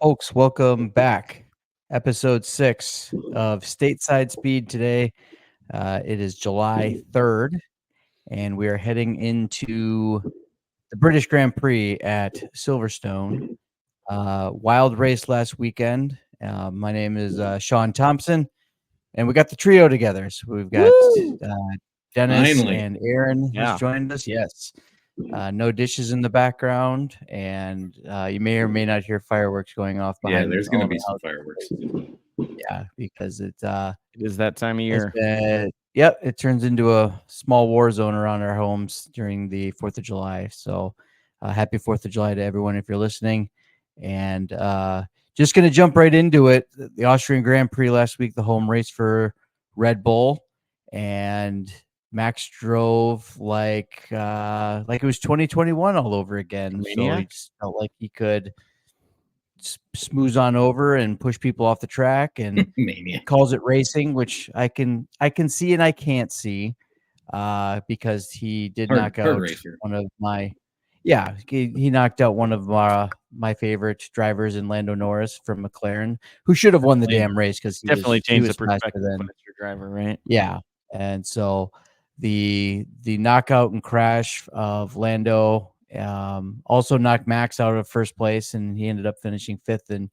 Folks, welcome back. Episode 6 of Stateside Speed today. It is July 3rd, and we are heading into the British Grand Prix at Silverstone. Wild race last weekend. My name is Shaun Thompson, and we got the trio together. So we've got Dennis Finally. and Aaron Yeah. who's joined us. Yes. No dishes in the background, and you may or may not hear fireworks going off behind. Yeah, there's going all to be the some houses. fireworks. Yeah, because It is that time of year. it turns into a small war zone around our homes during the 4th of July. So happy 4th of July to everyone if you're listening. And just going to jump right into it. The Austrian Grand Prix last week, the home race for Red Bull, and Max drove like it was 2021 all over again. So he just felt like he could smooth on over and push people off the track, and calls it racing, which I can see and I can't see, because he did knock out one of my he knocked out one of my favorite drivers in Lando Norris from McLaren, who should have won the damn race because he changed was the perspective faster than when it's your driver, right? Yeah, and so the knockout and crash of Lando also knocked Max out of first place, and he ended up finishing 5th. And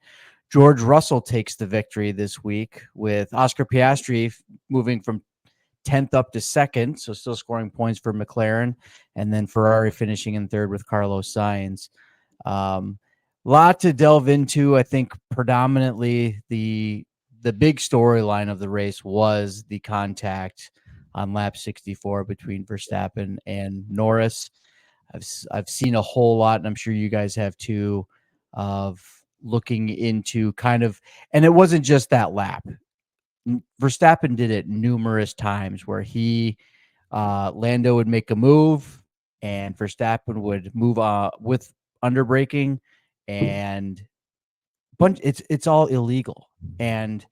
George Russell takes the victory this week, with Oscar Piastri moving from 10th up to 2nd, so still scoring points for McLaren, and then Ferrari finishing in 3rd with Carlos Sainz. Lot to delve into. I think predominantly the big storyline of the race was the contact on lap 64 between Verstappen and Norris. I've seen a whole lot, and I'm sure you guys have too, of looking into kind of, and it wasn't just that lap. Verstappen did it numerous times where Lando would make a move and Verstappen would move with underbraking, and it's all illegal. And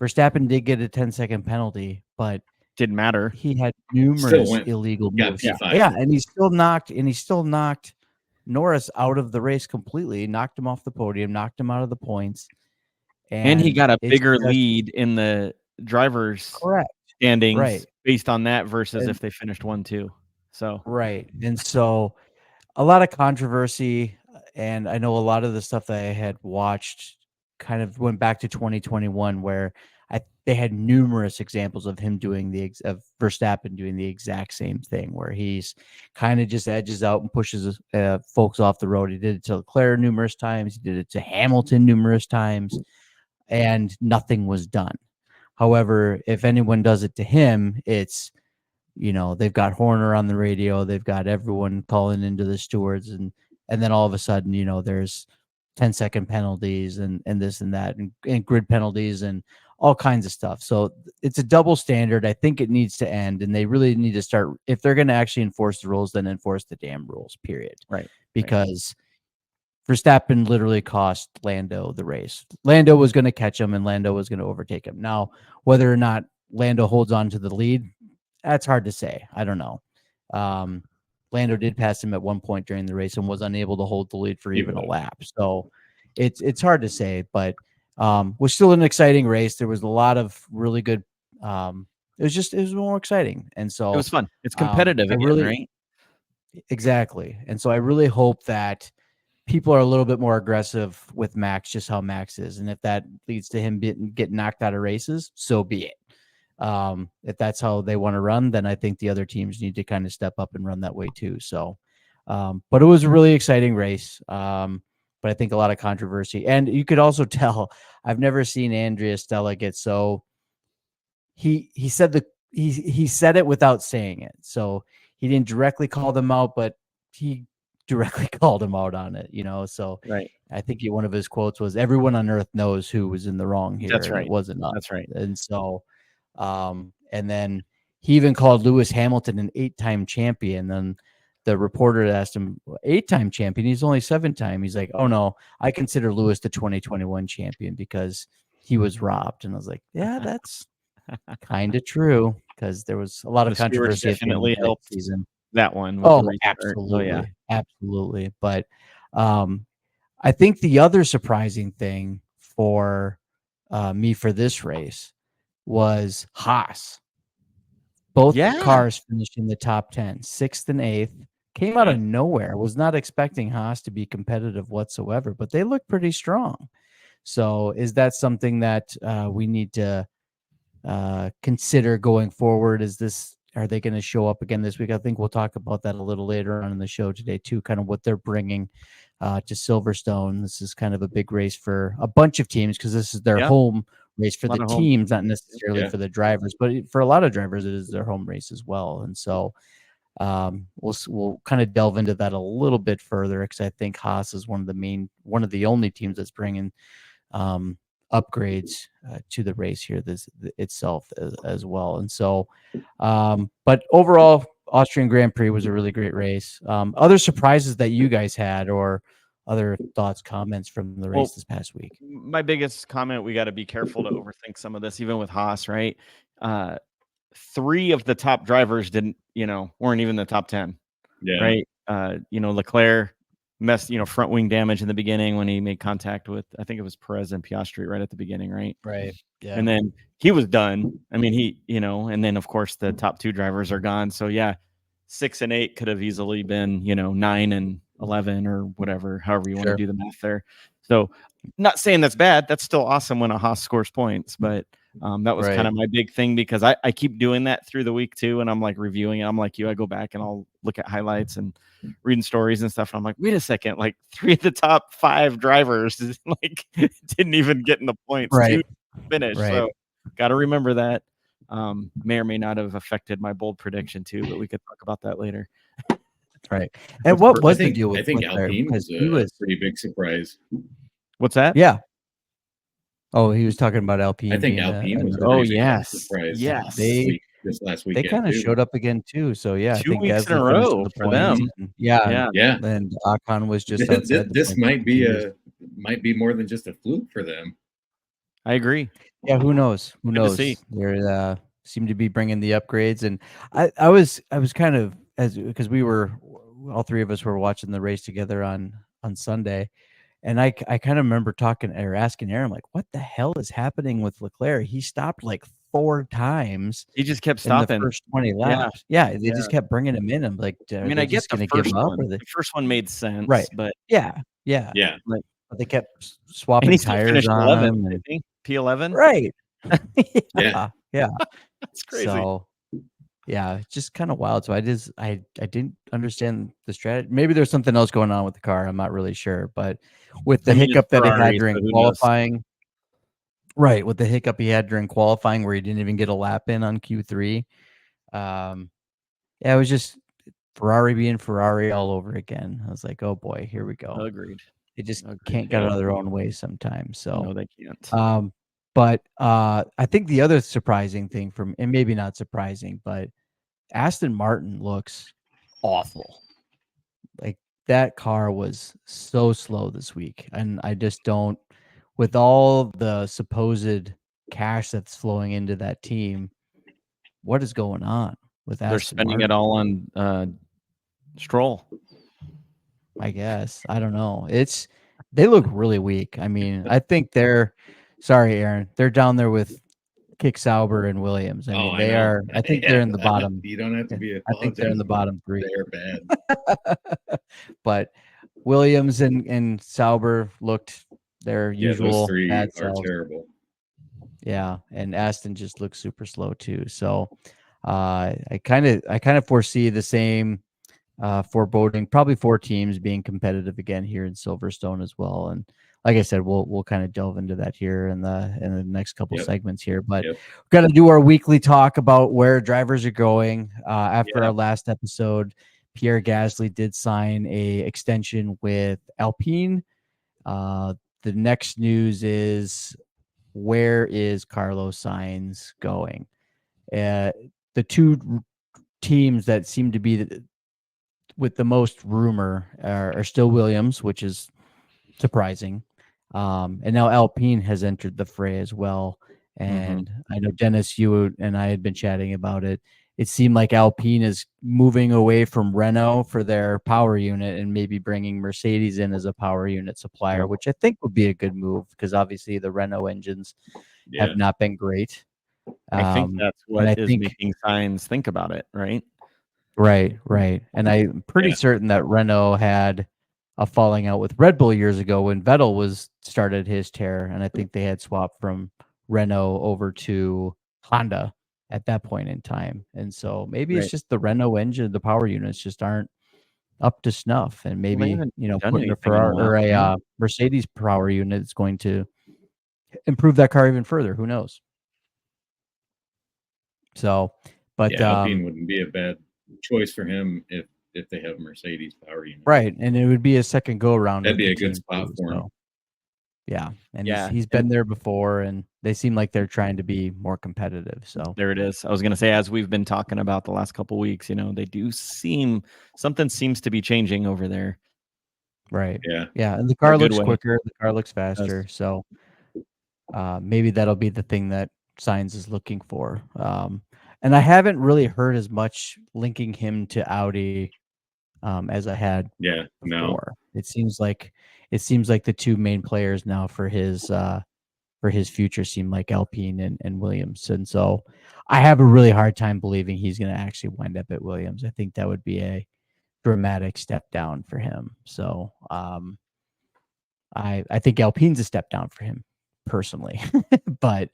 Verstappen did get a 10-second penalty, but didn't matter. He had numerous illegal moves. Yeah, and he still knocked Norris out of the race completely, knocked him off the podium, knocked him out of the points. And he got a bigger lead in the drivers' standings based on that versus if they finished 1-2. So and so a lot of controversy, and I know a lot of the stuff that I had watched kind of went back to 2021, where they had numerous examples of him of Verstappen doing the exact same thing, where he's kind of just edges out and pushes folks off the road. He did it to Leclerc numerous times. He did it to Hamilton numerous times, and nothing was done. However, if anyone does it to him, it's, they've got Horner on the radio, they've got everyone calling into the stewards, and then all of a sudden, there's 10-second penalties and this and that, and grid penalties and all kinds of stuff. So it's a double standard. I think it needs to end, and they really need to start, if they're going to actually enforce the rules, then enforce the damn rules, period. Right. Because Verstappen literally cost Lando the race. Lando was going to catch him, and Lando was going to overtake him. Now, whether or not Lando holds on to the lead, that's hard to say. I don't know. Lando did pass him at one point during the race and was unable to hold the lead for even a lap. So it's hard to say, but was still an exciting race. There was a lot of really good. It was more exciting, and so it was fun. It's competitive again, right? Exactly. And so I really hope that people are a little bit more aggressive with Max, just how Max is, and if that leads to him getting knocked out of races, so be it. If that's how they want to run, then I think the other teams need to kind of step up and run that way too. So, but it was a really exciting race. But I think a lot of controversy, and you could also tell, I've never seen Andrea Stella get so, he said he said it without saying it. So he didn't directly call them out, but he directly called him out on it, So I think one of his quotes was, "Everyone on earth knows who was in the wrong here." That's right. It wasn't us. That's right. And so, and then he even called Lewis Hamilton an 8-time champion. Then the reporter asked him, 8-time champion? He's only 7-time. He's like, "Oh no, I consider Lewis the 2021 champion because he was robbed." And I was like, yeah, that's kind of true, because there was a lot of controversy. Definitely helped season. That one. Oh, absolutely. Absolutely. But I think the other surprising thing for me for this race was Haas. Both cars finished in the top 10, 6th and 8th. Came out of nowhere. Was not expecting Haas to be competitive whatsoever, but they look pretty strong. So is that something that we need to consider going forward? Are they going to show up again this week? I think we'll talk about that a little later on in the show today too, kind of what they're bringing to Silverstone. This is kind of a big race for a bunch of teams because this is their home race for the teams, not necessarily for the drivers, but for a lot of drivers, it is their home race as well. And so we'll kind of delve into that a little bit further because I think Haas is one of the only teams that's bringing upgrades to the race here itself as well. And so, but overall, Austrian Grand Prix was a really great race. Other surprises that you guys had, or other thoughts, comments from the race this past week? My biggest comment: we got to be careful to overthink some of this, even with Haas, right? 3 of the top drivers weren't even the top 10, right? Leclerc messed, front wing damage in the beginning when he made contact with, I think it was Perez and Piastri right at the beginning, right? Right. Yeah. And then he was done. I mean, and then of course the top 2 drivers are gone. So 6 and 8 could have easily been, 9 and 11 or whatever, however you want to do the math there. So not saying that's bad. That's still awesome when a Haas scores points, but that was kind of my big thing because I keep doing that through the week too. And I'm like reviewing it. I'm like you, I go back and I'll look at highlights and reading stories and stuff. And I'm like, wait a second, like 3 of the top 5 drivers didn't even get in the points to finish. So got to remember that. May or may not have affected my bold prediction too, but we could talk about that later. Right. And what was the deal with? I think Alpine was a pretty big surprise. What's that? Yeah. Oh, he was talking about Alpine. I think Alpine was a big surprise. Yes. This last weekend. They kind of showed up again too. So I 2 think weeks in a row for them. Yeah. And Ocon was just this might be more than just a fluke for them. I agree. Yeah, who knows? Who knows? They seem to be bringing the upgrades, and I was kind of because we were all 3 of us were watching the race together on Sunday, and I kind of remember asking Aaron, like, what the hell is happening with Leclerc? He stopped like 4 times. He just kept stopping in the first 20 laps. Yeah, they just kept bringing him in. I'm like, I get the first one. The first one made sense, right? But yeah. Like, but they kept swapping tires on 11, I think. P11, right? yeah. That's crazy. So, just kind of wild. So I didn't understand the strategy. Maybe there's something else going on with the car. I'm not really sure. But with the hiccup that he had during qualifying, with the hiccup he had during qualifying where he didn't even get a lap in on Q3, it was just Ferrari being Ferrari all over again. I was like, oh boy, here we go. Agreed. They just can't get out of their own way sometimes. So no, they can't. But I think the other surprising thing and maybe not surprising, but Aston Martin looks awful. Like that car was so slow this week. And I just don't, with all the supposed cash that's flowing into that team, what is going on with Aston They're spending Martin? It all on Stroll. I guess. I don't know. They look really weak. I mean, I think sorry, Aaron, they're down there with Kick Sauber and Williams. I mean, they are. I think they're in the bottom. You don't have to be. I think they're in the bottom 3. They're bad. But Williams and Sauber looked their usual. Those 3 bad are selves. terrible. Yeah, and Aston just looks super slow too. So, I kind of foresee the same foreboding, probably 4 teams being competitive again here in Silverstone as well. And like I said, we'll kind of delve into that here in the next couple segments here. But we've got to do our weekly talk about where drivers are going. After our last episode, Pierre Gasly did sign a extension with Alpine. The next news is, where is Carlos Sainz going? The 2 teams that seem to be with the most rumor are still Williams, which is surprising. And now Alpine has entered the fray as well. And I know, Dennis, you and I had been chatting about it. it seemed like Alpine is moving away from Renault for their power unit and maybe bringing Mercedes in as a power unit supplier, which I think would be a good move because obviously the Renault engines have not been great. I think that's and I what is think making Sainz think about it, right? right. And I'm pretty certain that Renault had a falling out with Red Bull years ago when Vettel started his tear, and I think they had swapped from Renault over to Honda at that point in time. And so maybe it's just the Renault engine, the power units just aren't up to snuff, and maybe putting a Ferrari or a Mercedes power unit is going to improve that car even further. Who knows? So, but Alpine wouldn't be a bad choice for him if they have Mercedes power unit. Right, and it would be a second go around. That'd be a good spot for him. So. Yeah, and he's been there before, and they seem like they're trying to be more competitive. So there it is. I was going to say, as we've been talking about the last couple of weeks, they do something seems to be changing over there. Right. Yeah, and the car looks quicker. The car looks faster. Yes. So maybe that'll be the thing that Sainz is looking for. And I haven't really heard as much linking him to Audi as I had before. No. It seems like the two main players now for his future seem like Alpine and Williams. And so I have a really hard time believing he's going to actually wind up at Williams. I think that would be a dramatic step down for him. So I think Alpine's a step down for him personally, but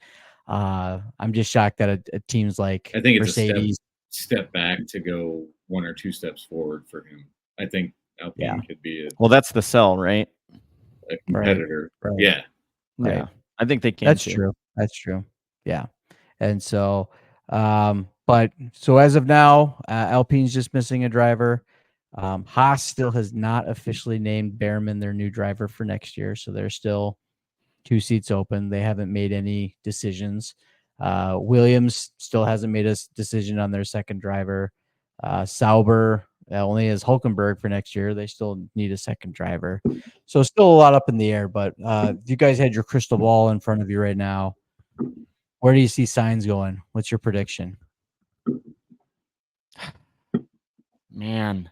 I'm just shocked that a teams like I think it's Mercedes a step back to go 1 or 2 steps forward for him. I think Alpine could be that's the sell, right? A competitor. Right. Yeah. Yeah. I think they can. That's true. That's true. Yeah. And so, but so as of now, Alpine's just missing a driver. Haas still has not officially named Behrman their new driver for next year. So there's still 2 seats open. They haven't made any decisions. Williams still hasn't made a decision on their second driver. Sauber only has Hulkenberg for next year. They still need a second driver. So still a lot up in the air, but if you guys had your crystal ball in front of you right now, where do you see Sainz going? What's your prediction? Man,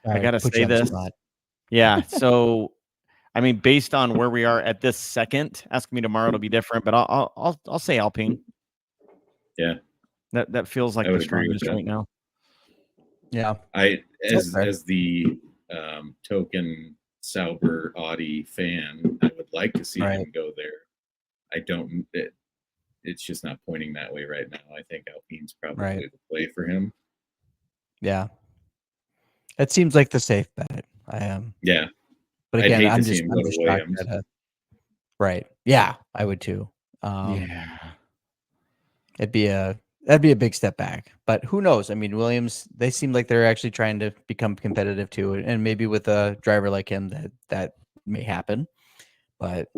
I got to say this. Yeah. So, I mean, based on where we are at this second, ask me tomorrow, it'll be different, but I'll say Alpine. Yeah. That feels like the strongest right now. Yeah. As the token Sauber Audi fan, I would like to see him go there. It's just not pointing that way right now. I think Alpine's probably the play for him. Yeah. It seems like the safe bet. I am. Yeah. But again, I'm just shocked that right. Yeah, I would too. That'd be a big step back. But who knows? I mean, Williams, they seem like they're actually trying to become competitive too. And maybe with a driver like him that may happen. But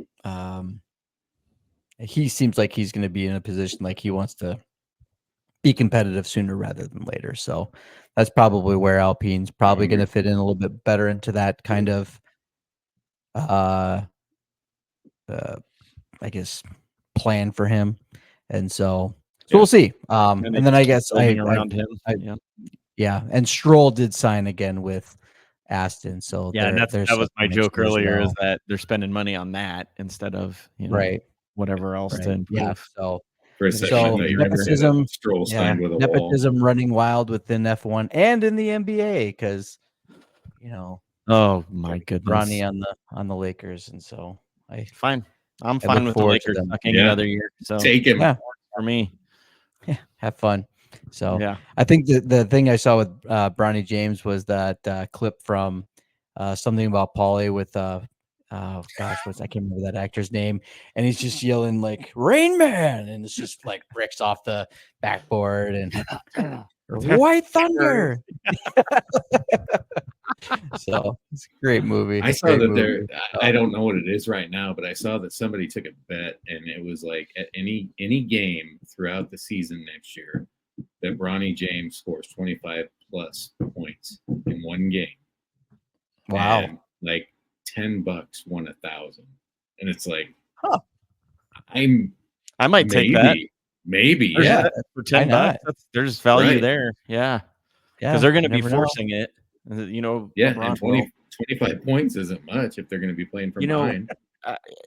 he seems like he's going to be in a position like he wants to be competitive sooner rather than later. So that's probably where Alpine's probably going to fit in a little bit better into that kind of I guess plan for him. And so we'll see. And then I guess around him. And Stroll did sign again with Aston. So that was my joke earlier, is that they're spending money on that instead of whatever else to improve. Yeah. So for a second, nepotism, Stroll signed with a nepotism running wild within F1 and in the NBA because oh my goodness, Ronnie on the Lakers, and so I'm fine with the Lakers sucking another year. So take him for me. Yeah, have fun. So I think the thing I saw with Bronny James was that clip from something about Paulie with I can't remember that actor's name, and he's just yelling like Rain Man, and it's just like bricks off the backboard and White Thunder. So it's a great movie. I saw that I don't know what it is right now, but I saw that somebody took a bet, and it was like at any game throughout the season next year that Bronny James scores 25 plus points in one game. Wow. And like $10 won 1,000. And it's like, I might take that. Maybe, There's yeah. that for $10. There's value Right. there. Yeah. Yeah, Because they're going to you be never know. forcing it. You know, Yeah, LeBron and will. 25 points isn't much if they're going to be playing from You know, behind.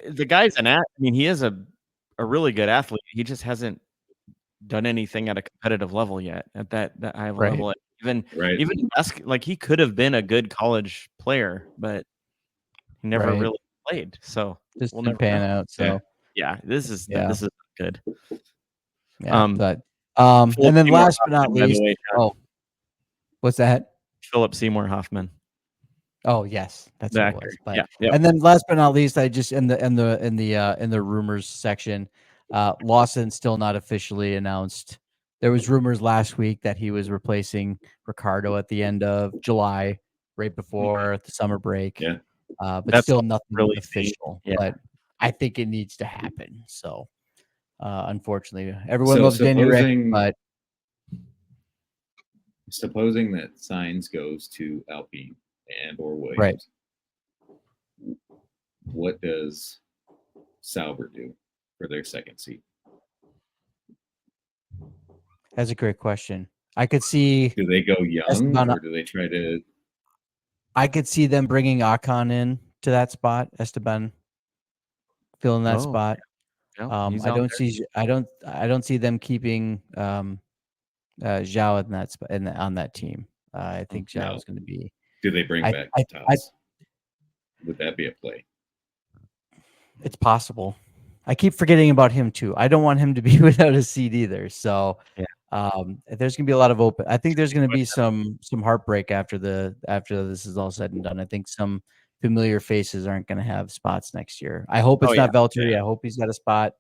the guy's I mean, he is a really good athlete. He just hasn't done anything at a competitive level yet, at that high of a Right. level. Even Right. like he could have been a good college player, but he never Right. really played. So Just we'll didn't never pan know. out. So Yeah, this is yeah, good. yeah. But Philip and then Seymour last but not Hoffman, by the least, way, oh, what's that? Philip Seymour Hoffman, Oh yes, that's the what it actor. was. But Yeah, yeah. and then last but not least, I just in the rumors section, Lawson still not officially announced. There was rumors last week that he was replacing Ricardo at the end of July, right before the summer break. Yeah. But That's still all nothing really official. neat. Yeah. But I think it needs to happen. So unfortunately, everyone loves Danny Rick, but supposing that Sainz goes to Alpine and or Williams, right. What does Sauber do for their second seat? That's a great question. I could see. Do they go young Esteban, or do they try to? I could see them bringing Ocon in to that spot. Esteban filling that spot. Yeah, he's I out don't there. see. I don't see them keeping Zhao in that on that team. I think Zhao is going to be. Do they bring back Bottas? Would that be a play? It's possible. I keep forgetting about him too. I don't want him to be without a seat either. So there's gonna be a lot of open. I think there's gonna be some heartbreak after this is all said and done. I think some familiar faces aren't gonna have spots next year. I hope it's not Valtteri. I hope he's got a spot.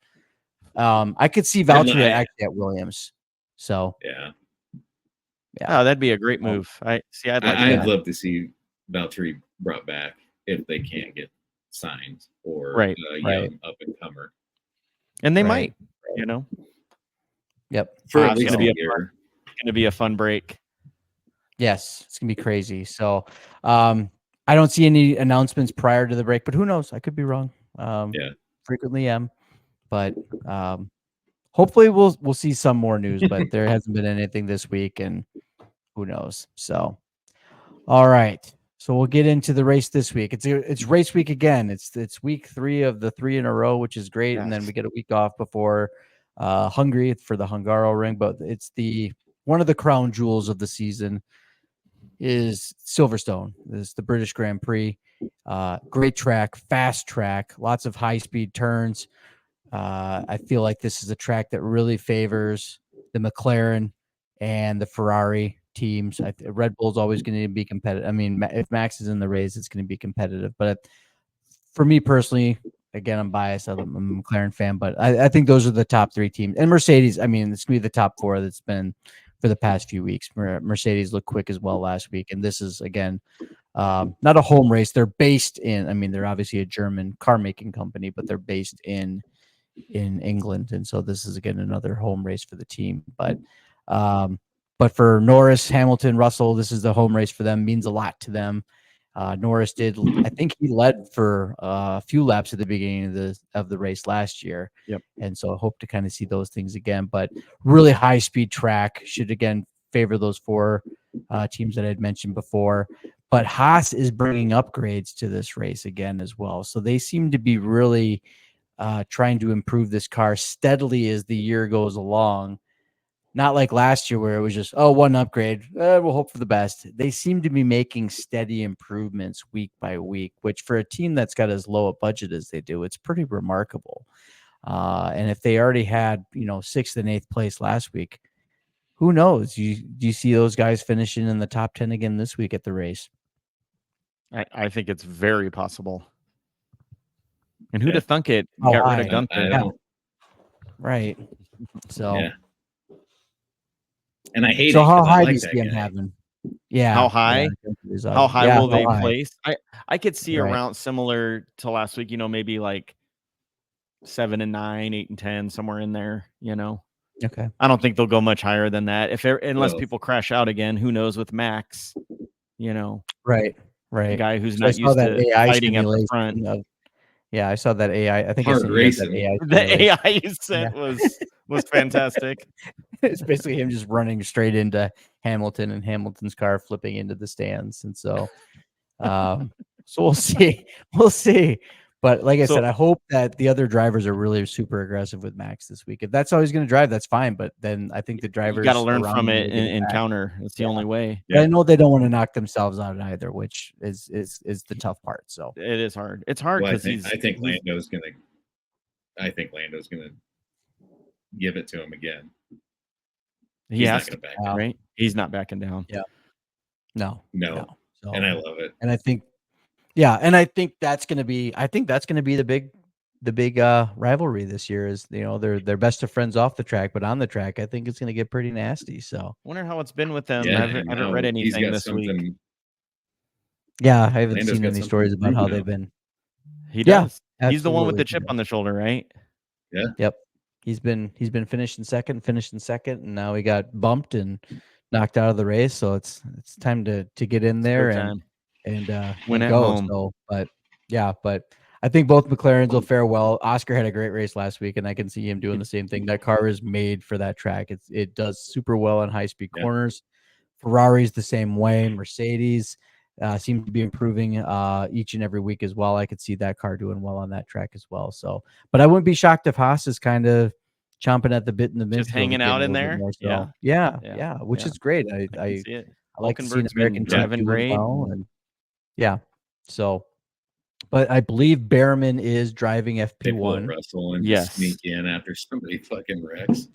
I could see Valtteri actually at Williams. So yeah. Oh, that'd be a great move. I'd love to see Valtteri brought back if they can't get signed or a young up and comer. And they might, you know. Yep. For at least a year. It's gonna be a fun break. Yes, it's gonna be crazy. So I don't see any announcements prior to the break, but who knows? I could be wrong. Frequently am. But hopefully we'll see some more news, but there hasn't been anything this week, and who knows. So all right. So we'll get into the race this week. It's race week again. It's week 3 of the 3 in a row, which is great. Yes. And then we get a week off before Hungary for the Hungaro ring. But it's one of the crown jewels of the season is Silverstone. It's the British Grand Prix. Great track, fast track, lots of high speed turns. I feel like this is a track that really favors the McLaren and the Ferrari teams. Red Bull's always going to be competitive. I mean, if Max is in the race, it's going to be competitive. But for me personally, again, I'm biased. I'm a McLaren fan, but I think those are the top 3 teams. And Mercedes, I mean, it's going to be the top 4 that's been for the past few weeks. Mercedes looked quick as well last week. And this is, again, not a home race. They're based in, I mean, they're obviously a German car making company, but they're based in England. And so this is, again, another home race for the team. But for Norris, Hamilton, Russell, this is the home race for them. Means a lot to them. Norris I think he led for a few laps at the beginning of the race last year. Yep. And so I hope to kind of see those things again. But really high speed track should again favor those 4 teams that I had mentioned before. But Haas is bringing upgrades to this race again as well. So they seem to be really trying to improve this car steadily as the year goes along. Not like last year where it was just, one upgrade. We'll hope for the best. They seem to be making steady improvements week by week, which for a team that's got as low a budget as they do, it's pretty remarkable. And if they already had, 6th and 8th place last week, who knows? Do you see those guys finishing in the top 10 again this week at the race? I think it's very possible. And who'd have thunk it? Got rid of Gunther. Right. So. Yeah. And I hate so it. How high like do you see him having? Yeah. How high? Yeah, how high will they place? I could see around similar to last week, maybe like 7 and 9, 8 and 10, somewhere in there, Okay. I don't think they'll go much higher than that. Unless people crash out again, who knows with Max, Right. A guy who's not used to fighting at the front. I saw that AI. I think hard racing. that AI. The AI you sent was was fantastic. It's basically him just running straight into Hamilton and Hamilton's car flipping into the stands. And so, so we'll see. We'll see. But like I said, I hope that the other drivers are really super aggressive with Max this week. If that's how he's going to drive, that's fine. But then I think the drivers got to learn around from him it are gonna and back. counter. That's the only way. But I know they don't want to knock themselves out either, which is the tough part. So it is hard. It's hard Well, because I think Lando's gonna give it to him again. He's not gonna back down. right? He's not backing down. Yeah. No. So, and I love it. And I think, I think that's going to be the big rivalry this year. Is they're best of friends off the track, but on the track, I think it's going to get pretty nasty. So wonder how it's been with them. Yeah, I haven't read anything this week. Yeah, I haven't Lando's seen any stories about how they've been. He does. Yeah, he's the one with the absolutely. chip on the shoulder, right? Yeah. Yep. He's been finishing second, and now he got bumped and knocked out of the race. So it's time to get in there and win at go. home. So, but I think both McLarens will fare well. Oscar had a great race last week, and I can see him doing the same thing. That car is made for that track. It does super well on high speed corners. Ferrari's the same way. Mercedes seems to be improving each and every week as well. I could see that car doing well on that track as well. So, but I wouldn't be shocked if Haas is kind of chomping at the bit in the midfield, just hanging out in there. So. Yeah, which is great. I like to see an American driving great. Well, and so. But I believe Behrman is driving FP1. Russell and just sneak in after somebody fucking wrecks.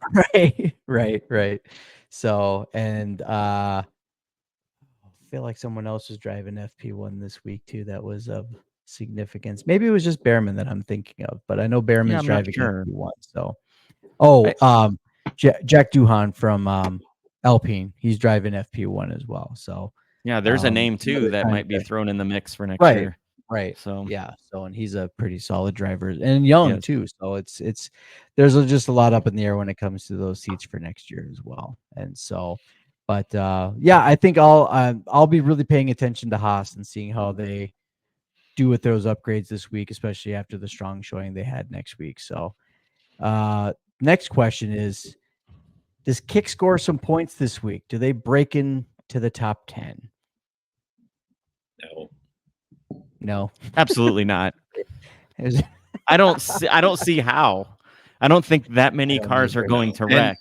Right. So, and I feel like someone else was driving FP1 this week too. That was of significance. Maybe it was just Behrman that I'm thinking of, but I know Behrman's driving FP1. So, Jack Duhan from Alpine, he's driving FP1 as well. So, yeah, there's a name too that might be thrown in the mix for next year. Right. So and he's a pretty solid driver and young too. So it's there's just a lot up in the air when it comes to those seats for next year as well. And so, but I think I'll be really paying attention to Haas and seeing how they do with those upgrades this week, especially after the strong showing they had next week. So, next question is: does Kick score some points this week? Do they break into the top 10? No, absolutely not. I don't see how. I don't think that many cars are going to wreck.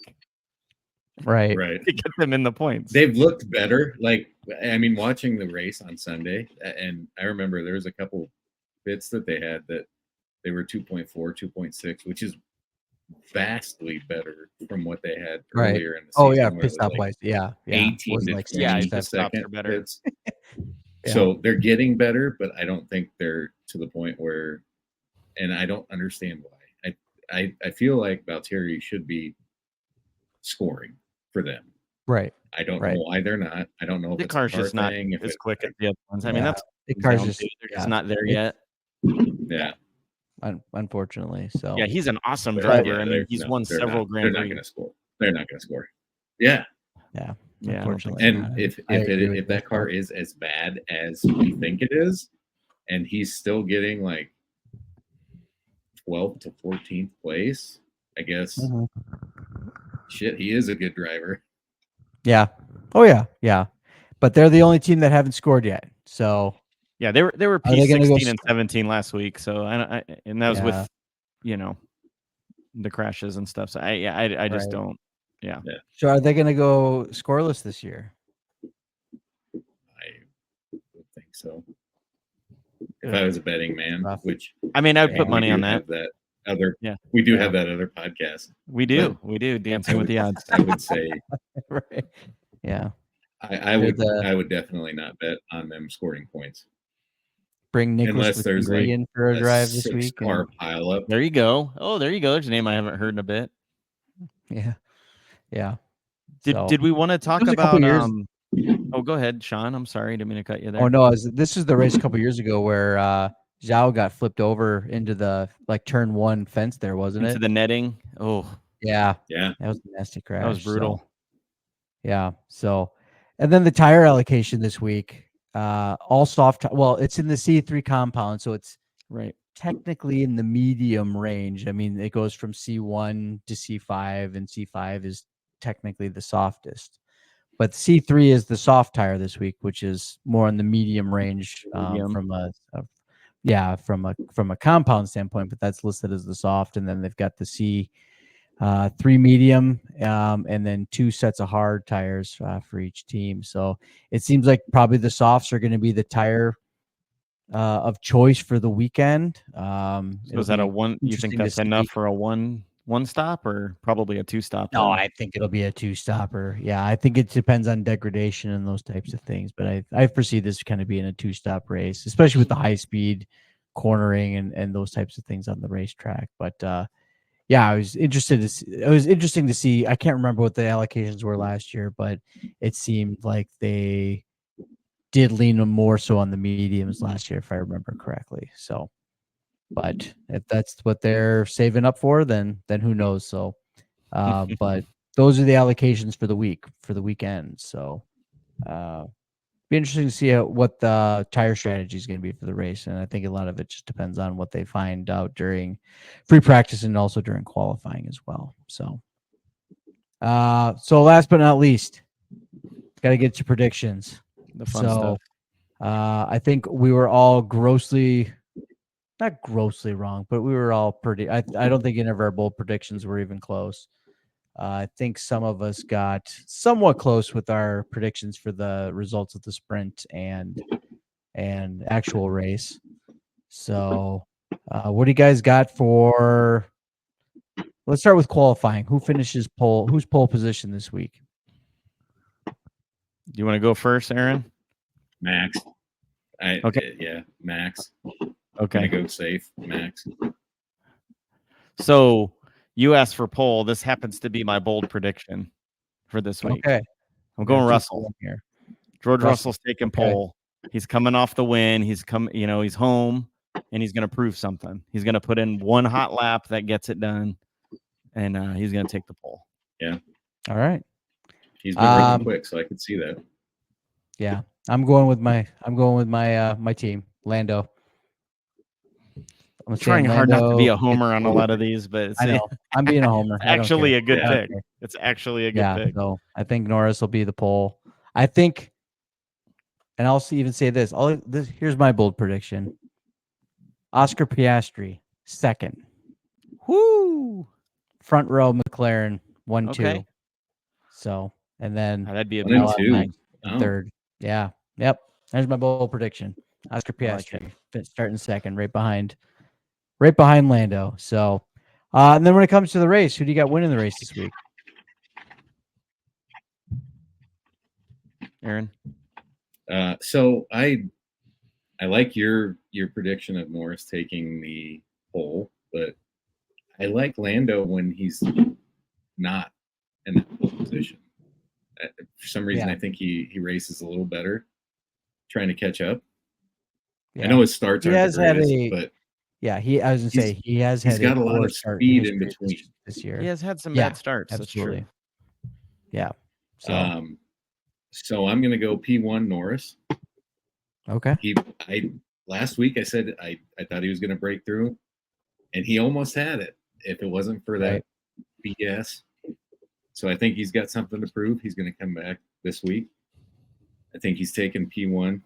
Right. To get them in the points. They've looked better. Watching the race on Sunday, and I remember there was a couple bits that they had that they were 2.4, 2.6, which is vastly better from what they had earlier in the season. Oh yeah, pit stop wise. Yeah. 18 to 20 pit stops are better. So they're getting better, but I don't think they're to the point where, and I don't understand why. I feel like Valtteri should be scoring for them. Right. I don't know why they're not. I don't know if the it's car's just not as quick as the other ones. I mean, that's the car's just not there yet. Yeah. Unfortunately. So yeah, he's an awesome driver. I mean, he's won several Grand Prix. They're not going to score. They're not going to score. Yeah. Unfortunately. And if that car is as bad as we think it is, and he's still getting like 12th to 14th place, I guess. Shit, he is a good driver. Yeah. Oh yeah. But they're the only team that haven't scored yet. So yeah, they were P16 and 17 last week. So and that was with the crashes and stuff. So I just don't. Yeah. So are they going to go scoreless this year? I would think so. If I was a betting man, which I mean, I would put money on that. We do have that other podcast. We do Dancing with the Odds. I would say, right. Yeah. I would definitely not bet on them scoring points. Bring Nicholas in for a drive this week. Car pile up. There you go. Oh, there you go. There's a name I haven't heard in a bit. Yeah. Did we want to talk about Oh, go ahead, Shaun. I'm sorry, didn't mean to cut you there. Oh no, this is the race a couple years ago where Zhao got flipped over into the turn 1 fence there, wasn't it? Into the netting. Oh. Yeah. That was a nasty crash. That was brutal. So, yeah. So, and then the tire allocation this week, all soft. Well, it's in the C3 compound, so it's technically in the medium range. I mean, it goes from C1 to C5, and C5 is technically the softest. But C3 is the soft tire this week, which is more in the medium range from a compound standpoint. But that's listed as the soft, and then they've got the C3 medium, and then 2 sets of hard tires for each team. So it seems like probably the softs are going to be the tire of choice for the weekend. So is that a one? You think that's enough for a one stop, or probably a 2 stop? No, I think it'll be a 2-stopper. Yeah, I think it depends on degradation and those types of things. But I foresee this kind of being a 2-stop race, especially with the high speed cornering and those types of things on the racetrack. But yeah, I was interested to see, it was interesting to see. I can't remember what the allocations were last year, but it seemed like they did lean more so on the mediums last year, if I remember correctly. So, but if that's what they're saving up for, then who knows? So, but those are the allocations for the weekend. So, be interesting to see what the tire strategy is going to be for the race. And I think a lot of it just depends on what they find out during free practice and also during qualifying as well. So, so last but not least, got to get to predictions. The fun stuff. I think we were all not grossly wrong, but we were all pretty. I don't think any of our bold predictions were even close. I think some of us got somewhat close with our predictions for the results of the sprint and actual race. So, what do you guys got for? Let's start with qualifying. Who finishes pole? Who's pole position this week? Do you want to go first, Aaron? Max. Okay. Yeah, Max. Okay. I'm gonna go safe, Max. So you asked for pole. This happens to be my bold prediction for this week. Okay. I'm going Russell here. George Russell's taking pole. He's coming off the win. He's home, and he's going to prove something. He's going to put in one hot lap that gets it done, and he's going to take the pole. Yeah. All right. He's been running quick, so I could see that. Yeah, I'm going with my my team, Lando. I'm trying hard not to be a homer on a lot of these, but I know I'm being a homer. Actually, a good pick. It's actually a good pick. So I think Norris will be the pole. I think, and I'll even say this. Here's my bold prediction: Oscar Piastri second. Whoo! Front row McLaren 1-2. Okay. So and then that'd be a 1-2. Third. Yeah. Yep. There's my bold prediction. Oscar Piastri starting second, right behind Lando. So, and then when it comes to the race, who do you got winning the race this week? Aaron. So I like your prediction of Norris taking the pole, but I like Lando when he's not in that pole position. For some reason, I think he races a little better, trying to catch up. Yeah. I know his starts aren't the greatest, but he has got a lot of speed in between this year. He has had some bad starts. Absolutely. That's true. Yeah. So I'm gonna go P1 Norris. Okay. Last week I said I thought he was gonna break through, and he almost had it if it wasn't for that BS. So I think he's got something to prove. He's going to come back this week. I think he's taking P1. I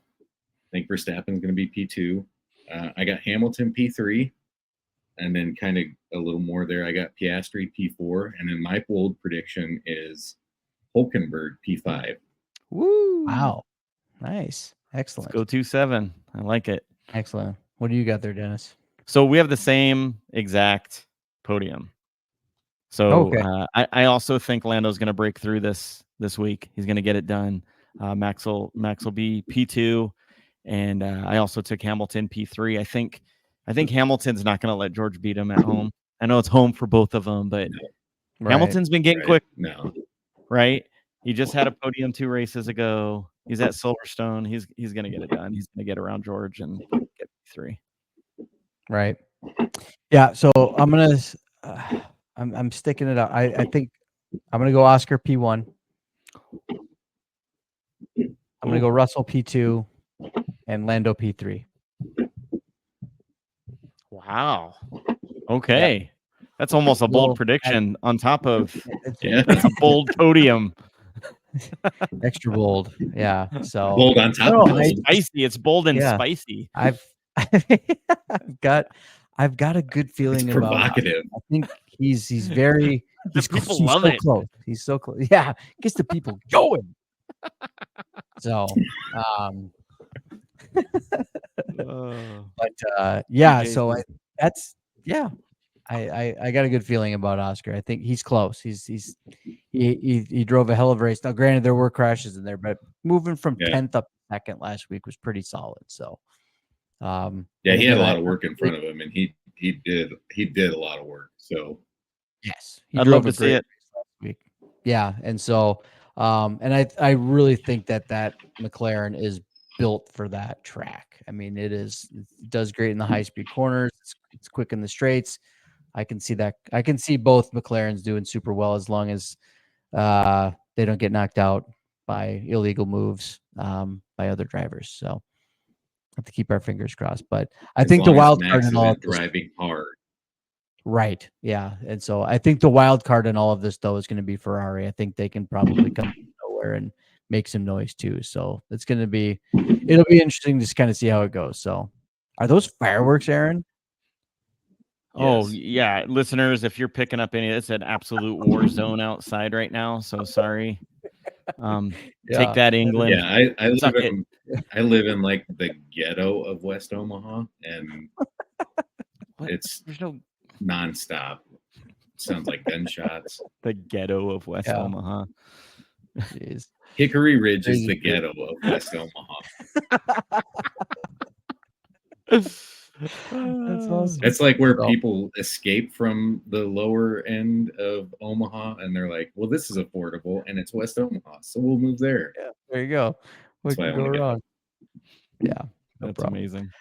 think Verstappen's going to be P2. I got Hamilton P3, and then kind of a little more there. I got Piastri P4, and then my bold prediction is Hulkenberg P5. Woo! Wow, nice, excellent. Let's go 2-7. I like it. Excellent. What do you got there, Dennis? So we have the same exact podium. So I also think Lando's going to break through this week. He's going to get it done. Max will be P2, and I also took Hamilton P3. I think Hamilton's not going to let George beat him at home. I know it's home for both of them, but Hamilton's been getting quick. No, right? He just had a podium 2 races ago. He's at Silverstone. He's going to get it done. He's going to get around George and get P3. Right. Yeah. So I'm gonna. I'm sticking it out. I think I'm going to go Oscar P1. I'm going to go Russell P2 and Lando P3. Wow. Wow. Okay. That's almost a bold prediction on top of that's a bold podium. Extra bold. Yeah. So bold on top of it's spicy. It's bold and spicy. I've got a good feeling about provocative. I think he's very people love it. Close. He's so close. Yeah, gets the people going. So but yeah, so I got a good feeling about Oscar. I think he's close. He drove a hell of a race. Now, granted, there were crashes in there, but moving from 10th up to 2nd last week was pretty solid. So, he had a lot of work in front of him, and he did a lot of work. So, yes, I'd love to see it last week. Yeah, and so, and I really think that McLaren is built for that track. I mean, it does great in the high speed corners. It's quick in the straights. I can see that. I can see both McLarens doing super well as long as they don't get knocked out by illegal moves by other drivers. So have to keep our fingers crossed. But I think the wild card in all of this, driving hard. Right. Yeah. And so I think the wild card in all of this though is going to be Ferrari. I think they can probably come from nowhere and make some noise too. So it'll be interesting to just kind of see how it goes. So are those fireworks, Aaron? Oh, yeah. Listeners, if you're picking up any, it's an absolute war zone outside right now. So sorry. Take that, England. Yeah, I live in like the ghetto of West Omaha, and it's nonstop. Sounds like gunshots. The ghetto of West Omaha. Jeez. Hickory Ridge is the ghetto of West Omaha. That's awesome. It's like where people escape from the lower end of Omaha, and they're like, "Well, this is affordable, and it's West Omaha, so we'll move there." Yeah, there you go. What can go wrong? Yeah, that's amazing.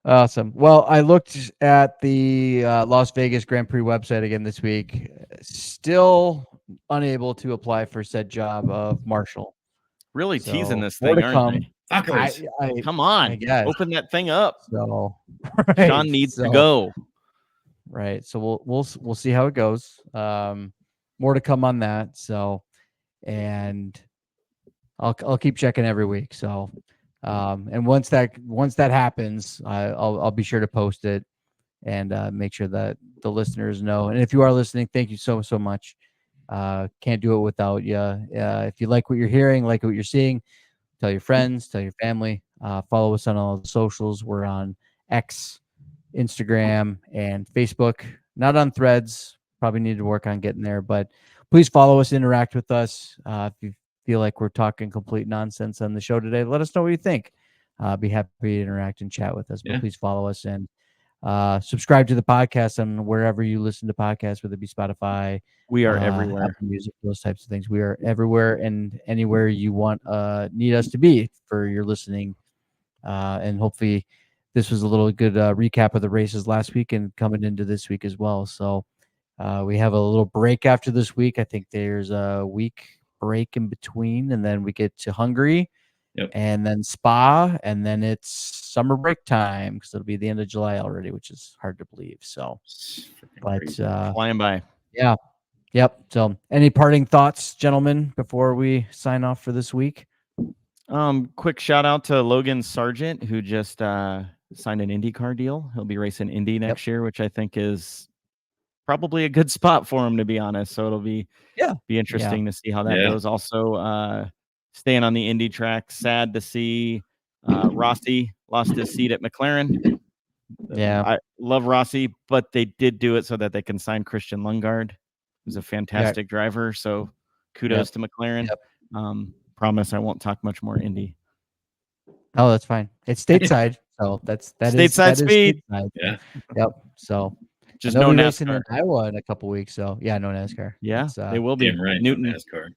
Awesome. Well, I looked at the Las Vegas Grand Prix website again this week. Still unable to apply for said job of marshal. Really teasing this thing, aren't they? Come on, open that thing up. So Shaun needs to go. Right. So we'll see how it goes. More to come on that. So, and I'll keep checking every week. So, and once that happens, I'll be sure to post it and make sure that the listeners know. And if you are listening, thank you so much. Can't do it without you. If you like what you're hearing, like what you're seeing, tell your friends, tell your family. Follow us on all the socials. We're on X, Instagram, and Facebook. Not on Threads. Probably need to work on getting there, but please follow us, interact with us. If you feel like we're talking complete nonsense on the show today, let us know what you think. Be happy to interact and chat with us. But please follow us and subscribe to the podcast on wherever you listen to podcasts, whether it be Spotify. We are everywhere. Apple Music, those types of things. We are everywhere and anywhere you need us to be for your listening. And hopefully this was a little good recap of the races last week and coming into this week as well. So we have a little break after this week. I think there's a week break in between, and then we get to Hungary. Yep. And then Spa, and then it's summer break time because it'll be the end of July already, which is hard to believe. So, but flying by. Yeah. Yep. So, any parting thoughts, gentlemen, before we sign off for this week? Quick shout out to Logan Sargent, who just signed an IndyCar deal. He'll be racing Indy next year, which I think is probably a good spot for him, to be honest. So it'll be interesting to see how that goes. Also, staying on the Indy track, sad to see Rossi lost his seat at McLaren. Yeah, I love Rossi, but they did do it so that they can sign Christian Lundgaard, who's a fantastic driver. So kudos to McLaren. Promise I won't talk much more Indy. Oh, that's fine. It's stateside, so that's Stateside Speed. Stateside. Yeah. Yep. So just no racing NASCAR in Iowa in a couple weeks. So no NASCAR. Yeah, they will be. Right, Newton NASCAR.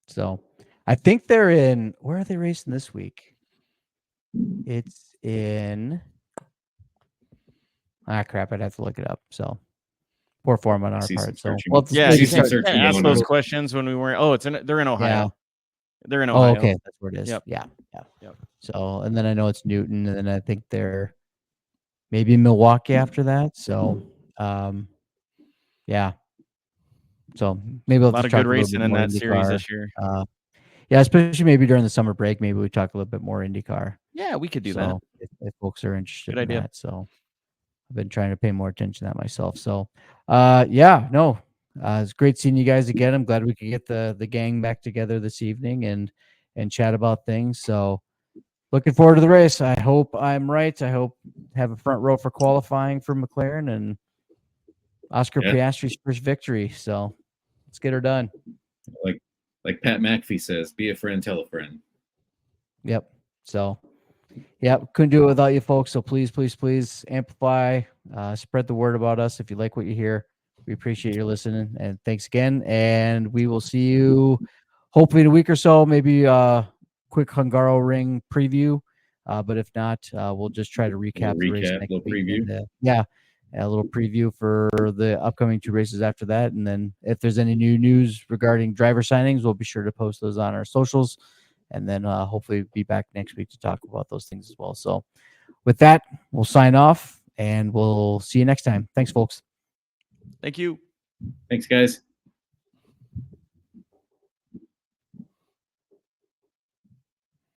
So I think they're in. Where are they racing this week? It's in. Crap! I'd have to look it up. So poor form on our part. So you can ask those questions when we weren't. Oh, they're in Ohio. Yeah. They're in Ohio. Oh, okay, that's where it is. Yep. Yeah. So, and then I know it's Newton, and then I think they're maybe Milwaukee after that. So, yeah. So maybe A I'll lot just of talk good a little racing bit in more that series IndyCar. this year. Yeah, especially maybe during the summer break, maybe we talk a little bit more IndyCar. Yeah, we could do that. So if folks are interested Good in idea. that. So I've been trying to pay more attention to that myself. So yeah, no. It's great seeing you guys again. I'm glad we could get the gang back together this evening and chat about things. So looking forward to the race. I hope I'm right. I hope have a front row for qualifying for McLaren and Oscar Piastri's first victory. So let's get her done. Like Pat McAfee says, be a friend, tell a friend. Yep. So, yep, couldn't do it without you folks. So please, please, please amplify, spread the word about us if you like what you hear. We appreciate your listening, and thanks again. And we will see you hopefully in a week or so. Maybe quick Hungaroring preview. But if not, we'll just try to recap the race next week. Preview. And, a little preview for the upcoming 2 races after that. And then if there's any new news regarding driver signings, we'll be sure to post those on our socials. And then hopefully be back next week to talk about those things as well. So with that, we'll sign off and we'll see you next time. Thanks, folks. Thank you. Thanks, guys.